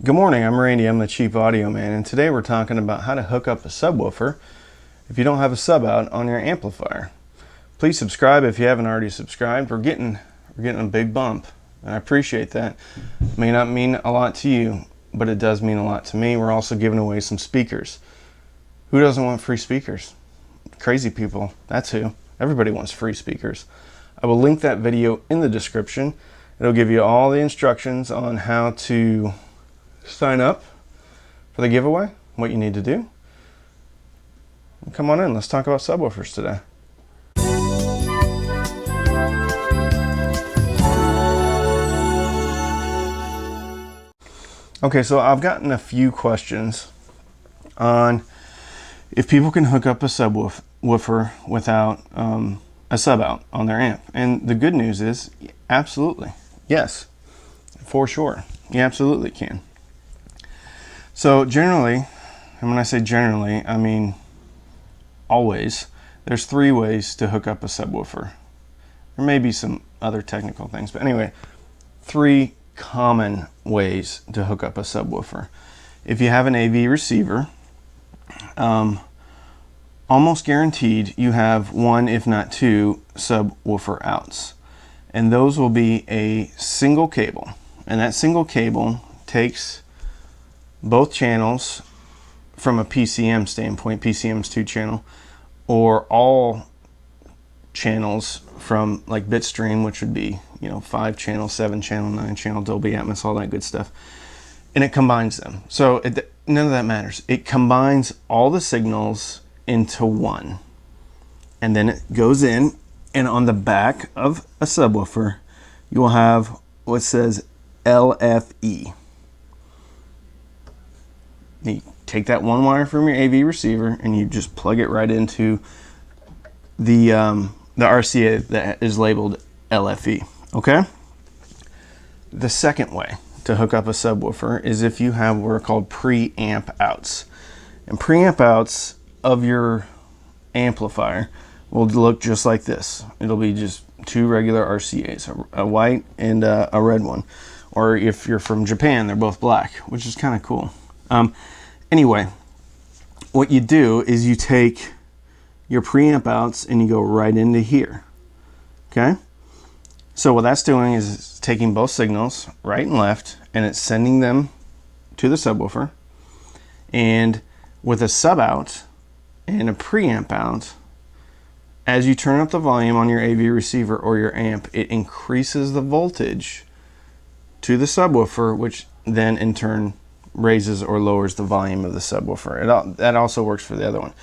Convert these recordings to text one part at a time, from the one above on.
Good morning, I'm Randy, I'm the Chief Audio Man, and today we're talking about how to hook up a subwoofer if you don't have a sub out on your amplifier. Please subscribe if you haven't already subscribed. We're getting a big bump, and I appreciate that. It may not mean a lot to you, but it does mean a lot to me. We're also giving away some speakers. Who doesn't want free speakers? Crazy people, that's who. Everybody wants free speakers. I will link that video in the description. It'll give you all the instructions on how to sign up for the giveaway, what you need to do. Come on in, let's talk about subwoofers today. Okay, so I've gotten a few questions on if people can hook up a subwoofer without a sub out on their amp. And the good news is, absolutely, yes, for sure, you absolutely can. So generally, and when I say generally, I mean always, there's 3 ways to hook up a subwoofer. There may be some other technical things, but anyway, 3 common ways to hook up a subwoofer. If you have an AV receiver, almost guaranteed you have 1, if not 2, subwoofer outs. And those will be a single cable. And that single cable takes both channels from a PCM standpoint, PCM's 2-channel, or all channels from like Bitstream, which would be, 5-channel, 7-channel, 9-channel, Dolby Atmos, all that good stuff. And it combines them. So none of that matters. It combines all the signals into one. And then it goes in, and on the back of a subwoofer, you will have what says LFE. You take that one wire from your AV receiver and you just plug it right into the RCA that is labeled LFE. Okay? The second way to hook up a subwoofer is if you have what are called preamp outs. And preamp outs of your amplifier will look just like this. It'll be just 2 regular RCAs, a white and a red one. Or if you're from Japan, they're both black, which is kind of cool. Anyway, what you do is you take your preamp outs and you go right into here. Okay? So what that's doing is it's taking both signals, right and left, and it's sending them to the subwoofer. And with a sub out and a preamp out, as you turn up the volume on your AV receiver or your amp, it increases the voltage to the subwoofer, which then in turn raises or lowers the volume of the subwoofer. That also works for the other one.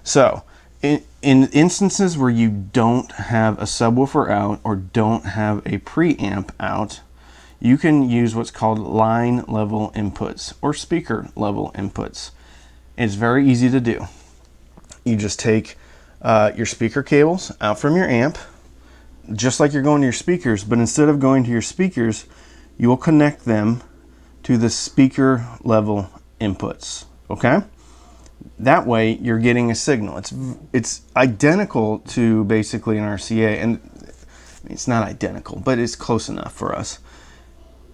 So in instances where you don't have a subwoofer out or don't have a preamp out, you can use what's called line level inputs or speaker level inputs. It's very easy to do. You just take your speaker cables out from your amp, just like you're going to your speakers, but instead of going to your speakers, you will connect them to the speaker level inputs. Okay? That way you're getting a signal. It's identical to basically an RCA, and it's not identical, but it's close enough for us.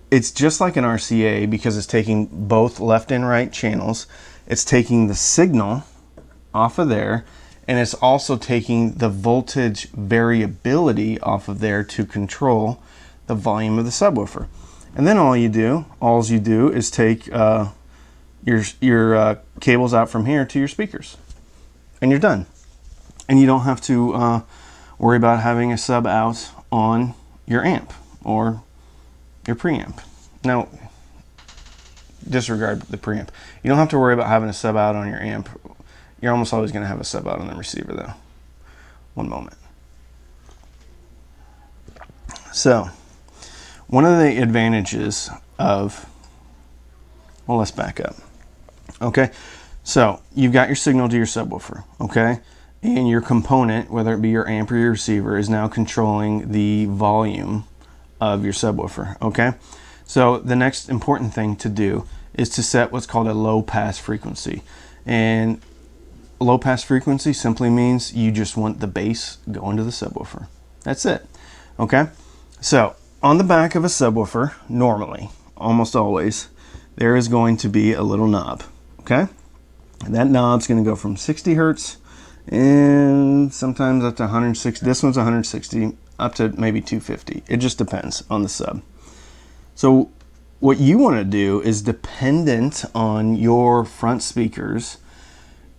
It's just like an RCA because it's taking both left and right channels. It's taking the signal off of there, and it's also taking the voltage variability off of there to control the volume of the subwoofer. And then all you do is take your cables out from here to your speakers, and you're done. And you don't have to worry about having a sub out on your amp or your preamp. Now, disregard the preamp. You don't have to worry about having a sub out on your amp. You're almost always going to have a sub out on the receiver, though. One moment. So, one of the advantages of, well, let's back up. Okay, so you've got your signal to your subwoofer, okay? And your component, whether it be your amp or your receiver, is now controlling the volume of your subwoofer, okay? So the next important thing to do is to set what's called a low pass frequency. And low pass frequency simply means you just want the bass going to the subwoofer. That's it, okay? So on the back of a subwoofer, normally, almost always, there is going to be a little knob, okay? And that knob's going to go from 60 hertz and sometimes up to 160. This one's 160 up to maybe 250. It just depends on the sub. So what you want to do is dependent on your front speakers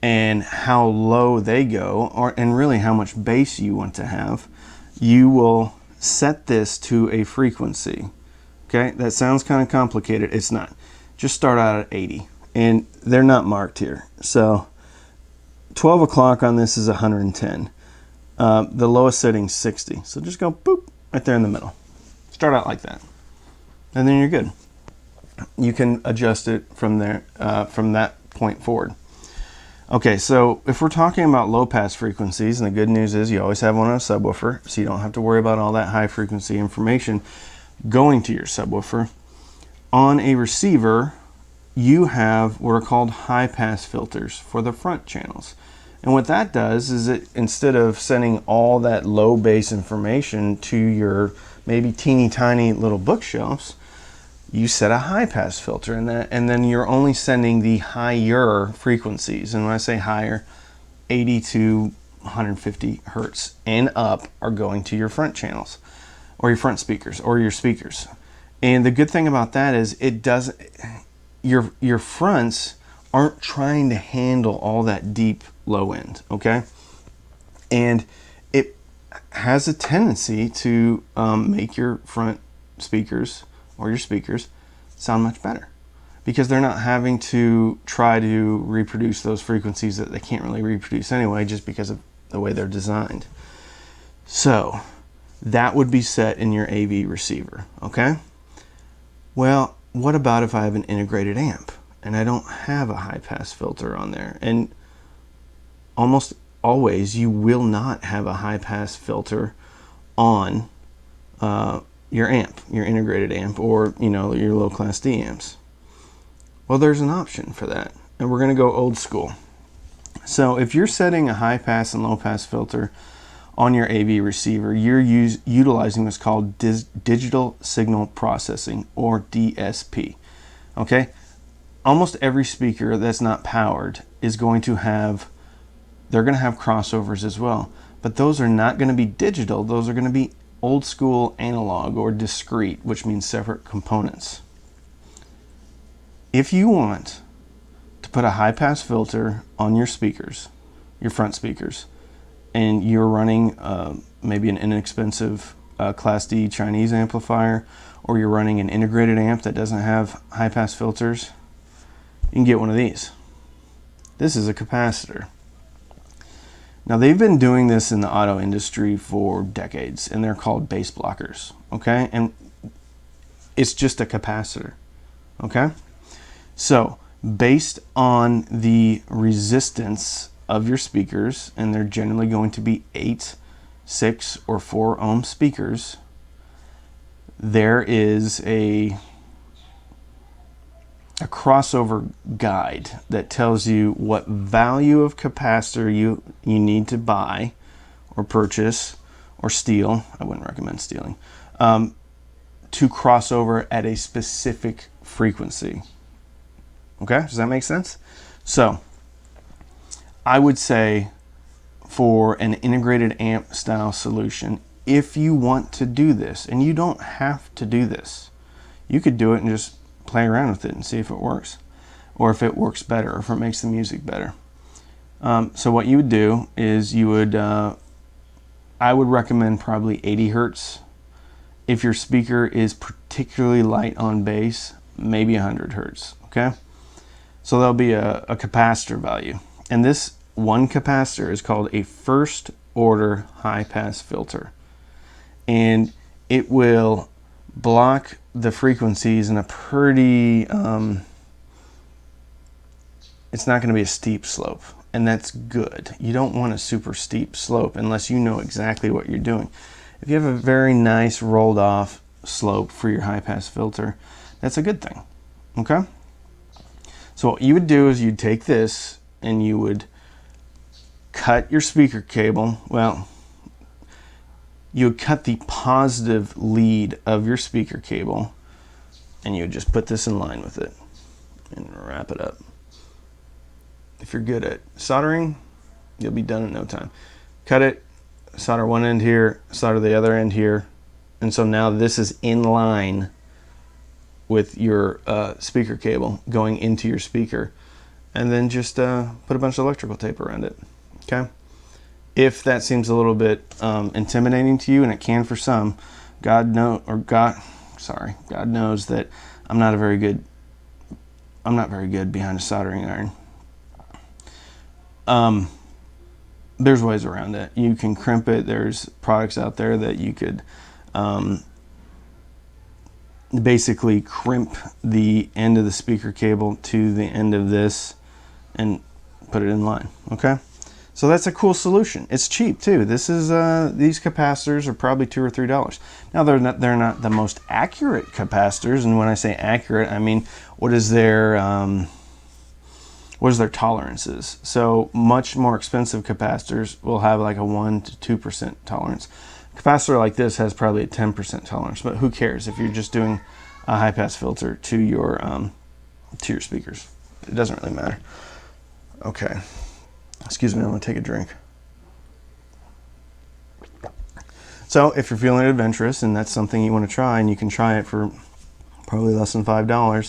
and how low they go, and really how much bass you want to have, you will set this to a frequency. Okay, that sounds kind of complicated. It's not. Just start out at 80, and they're not marked here. So 12 o'clock on this is 110. The lowest setting is 60. So just go boop right there in the middle. Start out like that, and then you're good. You can adjust it from there, from that point forward. Okay, so if we're talking about low pass frequencies, and the good news is you always have one on a subwoofer, so you don't have to worry about all that high frequency information going to your subwoofer. On a receiver, you have what are called high pass filters for the front channels. And what that does is it, instead of sending all that low bass information to your maybe teeny tiny little bookshelves, you set a high pass filter in that, and then you're only sending the higher frequencies. And when I say higher, 80 to 150 hertz and up are going to your front channels or your front speakers or your speakers. And the good thing about that is it doesn't, your fronts aren't trying to handle all that deep low end, okay? And it has a tendency to make your front speakers or your speakers sound much better, because they're not having to try to reproduce those frequencies that they can't really reproduce anyway, just because of the way they're designed. So that would be set in your AV receiver, okay? Well, what about if I have an integrated amp and I don't have a high pass filter on there? And almost always you will not have a high pass filter on your amp, your integrated amp, or your low class D amps. Well, there's an option for that, and we're going to go old school. So if you're setting a high pass and low pass filter on your AV receiver, you're utilizing what's called digital signal processing, or DSP. Okay, almost every speaker that's not powered is going to have, they're going to have crossovers as well, but those are not going to be digital. Those are going to be old school analog, or discrete, which means separate components. If you want to put a high pass filter on your speakers, your front speakers, and you're running maybe an inexpensive Class D Chinese amplifier, or you're running an integrated amp that doesn't have high pass filters, you can get one of these. This is a capacitor. Now, they've been doing this in the auto industry for decades, and they're called bass blockers, okay? And it's just a capacitor, okay? So, based on the resistance of your speakers, and they're generally going to be 8, 6, or 4 ohm speakers, there is a crossover guide that tells you what value of capacitor you need to buy or purchase or steal. I wouldn't recommend stealing, to cross over at a specific frequency. Okay, does that make sense? So I would say for an integrated amp style solution, if you want to do this, and you don't have to do this, you could do it and just play around with it and see if it works, or if it works better, or if it makes the music better. So what you would do is you would, I would recommend probably 80 hertz. If your speaker is particularly light on bass, maybe 100 hertz, okay? So there'll be a capacitor value. And this one capacitor is called a first order high pass filter. And it will block the frequencies in a pretty, it's not going to be a steep slope, and that's good. You don't want a super steep slope unless you know exactly what you're doing. If you have a very nice rolled off slope for your high pass filter, that's a good thing, okay? So what you would do is you'd take this and you would cut your speaker cable. Well, you would cut the positive lead of your speaker cable, and you would just put this in line with it. wrap it up. If you're good at soldering, you'll be done in no time. Cut it, solder one end here, solder the other end here, and so now this is in line with your speaker cable going into your speaker, and then just put a bunch of electrical tape around it. Okay. If that seems a little bit intimidating to you, and it can for some, God knows that I'm not very good behind a soldering iron. There's ways around it. You can crimp it. There's products out there that you could basically crimp the end of the speaker cable to the end of this and put it in line. Okay, so that's a cool solution. It's cheap too. This is these capacitors are probably $2 or $3. Now they're not the most accurate capacitors, and when I say accurate, I mean what is their tolerances. So much more expensive capacitors will have like a 1 to 2% tolerance. A capacitor like this has probably a 10% tolerance, but who cares if you're just doing a high pass filter to your speakers? It doesn't really matter. Okay, excuse me, I'm gonna take a drink. So if you're feeling adventurous and that's something you want to try, and you can try it for probably less than $5, a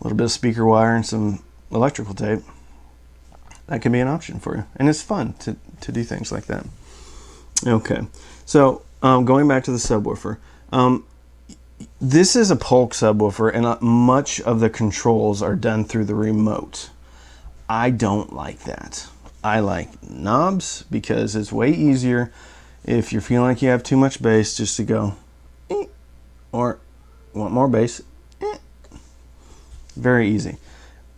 little bit of speaker wire and some electrical tape, that can be an option for you, and it's fun to do things like that. Okay, so going back to the subwoofer, this is a Polk subwoofer, and much of the controls are done through the remote. I don't like that. I like knobs because it's way easier if you're feeling like you have too much bass just to go or want more bass. Very easy.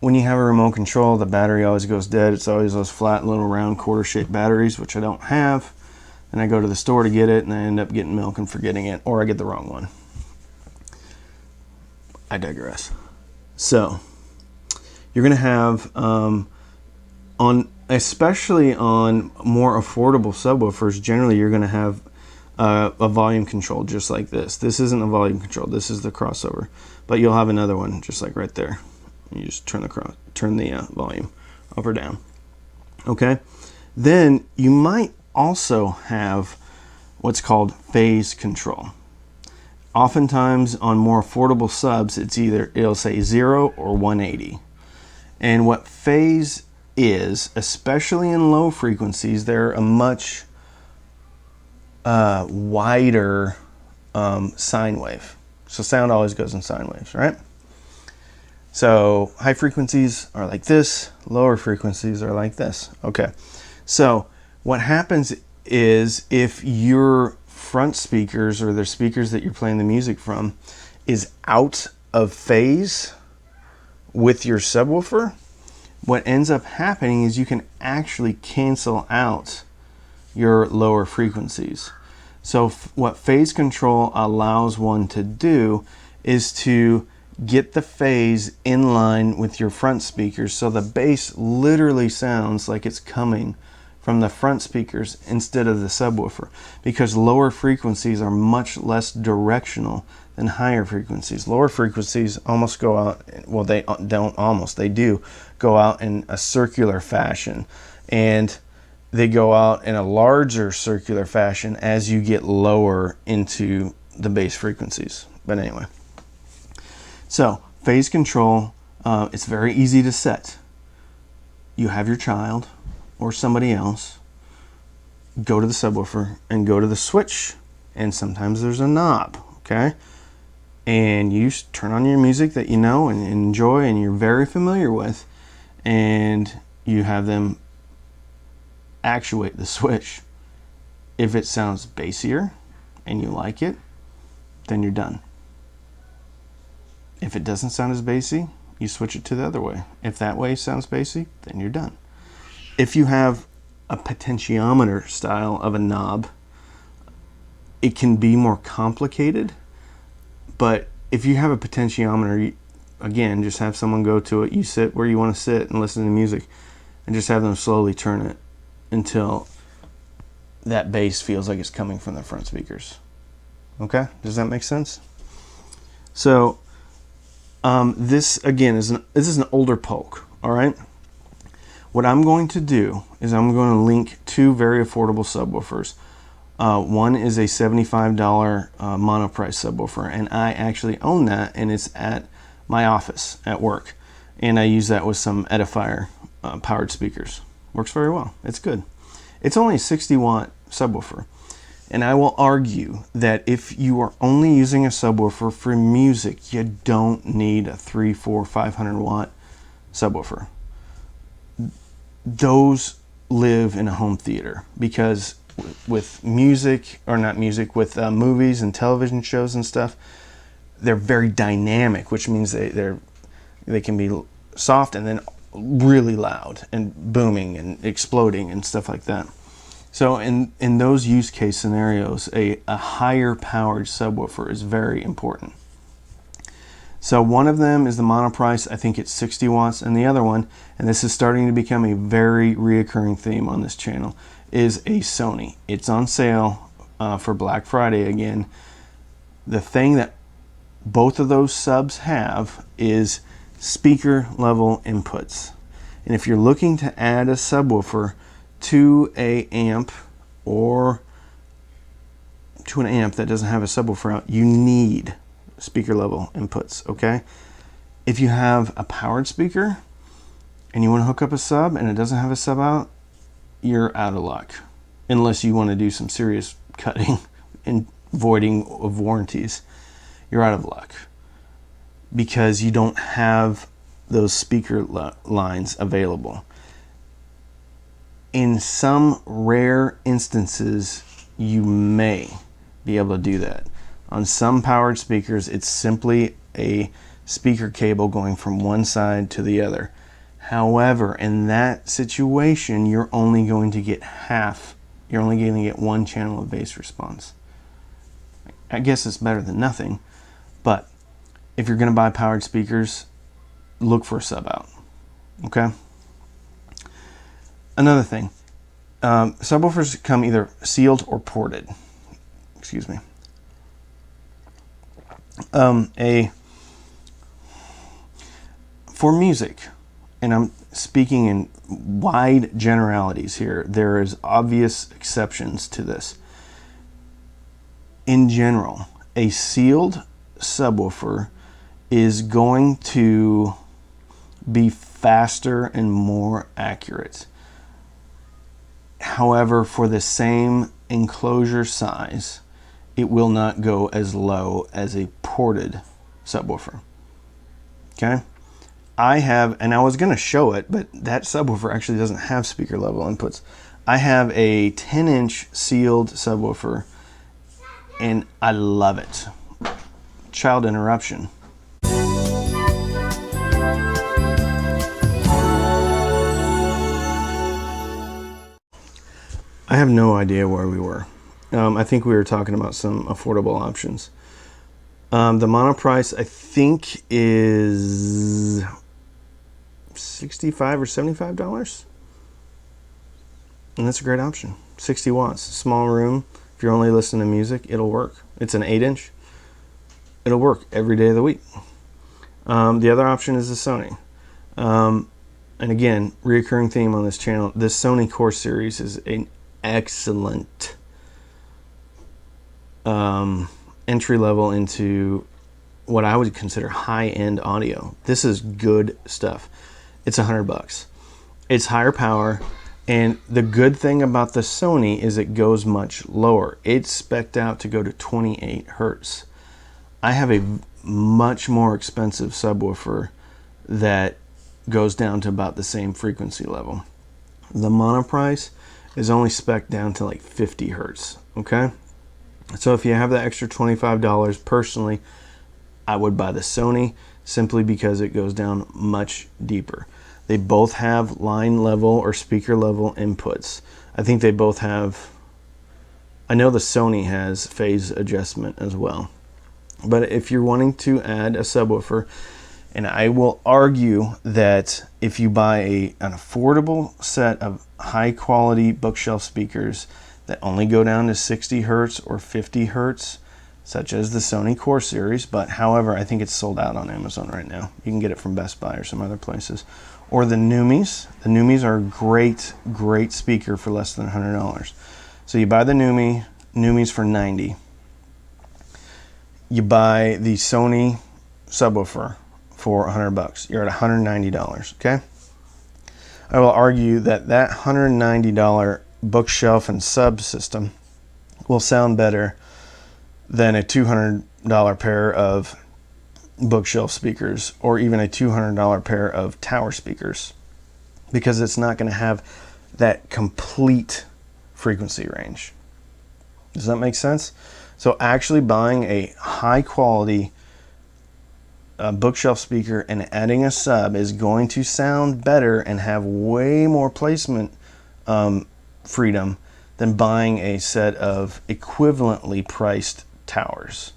When you have a remote control, the battery always goes dead. It's always those flat little round quarter-shaped batteries, which I don't have. And I go to the store to get it, and I end up getting milk and forgetting it, or I get the wrong one. I digress. So you're going to have, especially on more affordable subwoofers, generally you're going to have a volume control just like this. This isn't a volume control. This is the crossover. But you'll have another one just like right there. You just turn the volume up or down. Okay. Then you might also have what's called phase control. Oftentimes on more affordable subs, it'll say 0 or 180. And what phase is, especially in low frequencies, they're a much wider sine wave. So sound always goes in sine waves, right? So high frequencies are like this, lower frequencies are like this. Okay, so what happens is if your front speakers or the speakers that you're playing the music from is out of phase with your subwoofer, what ends up happening is you can actually cancel out your lower frequencies. So what phase control allows one to do is to get the phase in line with your front speakers, so the bass literally sounds like it's coming from the front speakers instead of the subwoofer, because lower frequencies are much less directional than higher frequencies. Lower frequencies almost go out, well, they don't almost, they do go out in a circular fashion, and they go out in a larger circular fashion as you get lower into the bass frequencies. But anyway, so phase control, it's very easy to set. You have your child or somebody else go to the subwoofer and go to the switch, and sometimes there's a knob, okay? And you turn on your music that you know and enjoy and you're very familiar with, and you have them actuate the switch. If it sounds bassier and you like it, then you're done. If it doesn't sound as bassy, you switch it to the other way. If that way sounds bassy, then you're done. If you have a potentiometer style of a knob, it can be more complicated, but if you have a potentiometer, again, just have someone go to it. You sit where you want to sit and listen to music, and just have them slowly turn it until that bass feels like it's coming from the front speakers. Okay, does that make sense? So This again this is an older Polk. All right. What I'm going to do is I'm going to link two very affordable subwoofers. One is a $75 monoprice subwoofer, and I actually own that, and it's at my office at work. And I use that with some Edifier powered speakers. Works very well. It's good. It's only a 60-watt subwoofer. And I will argue that if you are only using a subwoofer for music, you don't need a 300, 400, 500-watt subwoofer. Those live in a home theater, because with music, or not music, with movies and television shows and stuff, they're very dynamic, which means they can be soft and then really loud and booming and exploding and stuff like that. So in those use case scenarios, a higher powered subwoofer is very important. So one of them is the monoprice, I think it's 60 watts, and the other one, and this is starting to become a very reoccurring theme on this channel, is a Sony. It's on sale for Black Friday again. The thing that both of those subs have is speaker level inputs. And if you're looking to add a subwoofer to an amp, or to an amp that doesn't have a subwoofer out, you need speaker level inputs, okay? If you have a powered speaker and you want to hook up a sub and it doesn't have a sub out, you're out of luck, unless you want to do some serious cutting and voiding of warranties. You're out of luck because you don't have those speaker lines available. In some rare instances, you may be able to do that. On some powered speakers, it's simply a speaker cable going from one side to the other. However, in that situation, you're only going to get you're only going to get one channel of bass response. I guess it's better than nothing, but if you're going to buy powered speakers, look for a sub out, okay? Another thing, subwoofers come either sealed or ported. Excuse me. For music, and I'm speaking in wide generalities here, there is obvious exceptions to this. In general, a sealed subwoofer is going to be faster and more accurate. However, for the same enclosure size, it will not go as low as a ported subwoofer. Okay? I have, and I was going to show it, but that subwoofer actually doesn't have speaker level inputs. I have a 10-inch sealed subwoofer, and I love it. Child interruption. I have no idea where we were. I think we were talking about some affordable options. The monoprice, I think, is $65 or $75. And that's a great option. 60 watts, small room. If you're only listening to music, it'll work. It's an 8-inch. It'll work every day of the week. The other option is the Sony. And again, reoccurring theme on this channel, this Sony Core series is an excellent entry level into what I would consider high-end audio. This is good stuff. It's $100. It's higher power, and the good thing about the Sony is it goes much lower. It's spec'd out to go to 28 hertz. I have a much more expensive subwoofer that goes down to about the same frequency level. The monoprice is only spec'd down to like 50 hertz, okay? So if you have that extra $25, personally, I would buy the Sony simply because it goes down much deeper. They both have line level or speaker level inputs. I think they both have, I know the Sony has phase adjustment as well. But if you're wanting to add a subwoofer, and I will argue that if you buy an affordable set of high quality bookshelf speakers that only go down to 60 hertz or 50 hertz, such as the Sony Core series, but however, I think it's sold out on Amazon right now. You can get it from Best Buy or some other places. Or the Numis. The Numis are a great speaker for less than $100. So you buy the Numis for $90. You buy the Sony subwoofer for $100. You're at $190, okay? I will argue that that $190 bookshelf and sub system will sound better than a $200 pair of bookshelf speakers or even a $200 pair of tower speakers, because it's not going to have that complete frequency range. Does that make sense? So actually buying a high quality bookshelf speaker and adding a sub is going to sound better and have way more placement freedom than buying a set of equivalently priced towers.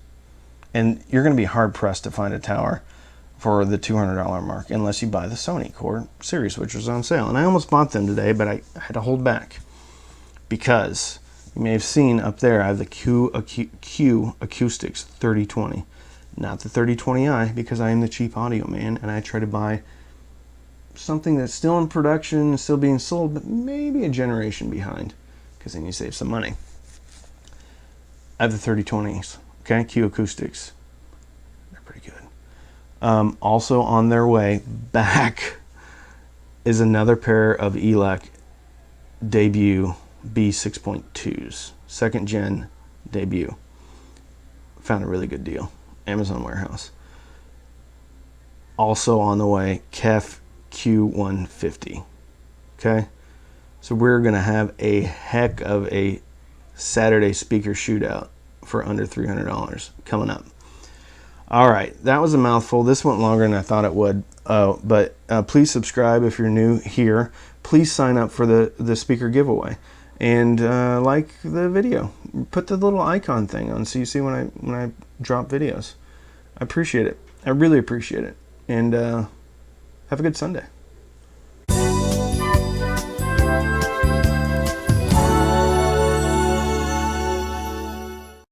And you're going to be hard pressed to find a tower for the $200 mark unless you buy the Sony Core series, which was on sale. And I almost bought them today, but I had to hold back because you may have seen up there I have the Q Acoustics 3020, not the 3020i, because I am the cheap audio man and I try to buy something that's still in production, still being sold, but maybe a generation behind, because then you save some money. I have the 3020s, okay, Q Acoustics. They're pretty good. Also on their way back is another pair of ELAC debut B6.2s, second gen debut. Found a really good deal, Amazon warehouse. Also on the way, KEF Q150. Okay, so we're gonna have a heck of a Saturday speaker shootout for under $300 coming up. All right, that was a mouthful. This went longer than I thought it would, but please subscribe if you're new here. Please sign up for the speaker giveaway and like the video. Put the little icon thing on so you see when I drop videos. I appreciate it. I really appreciate it. And have a good Sunday.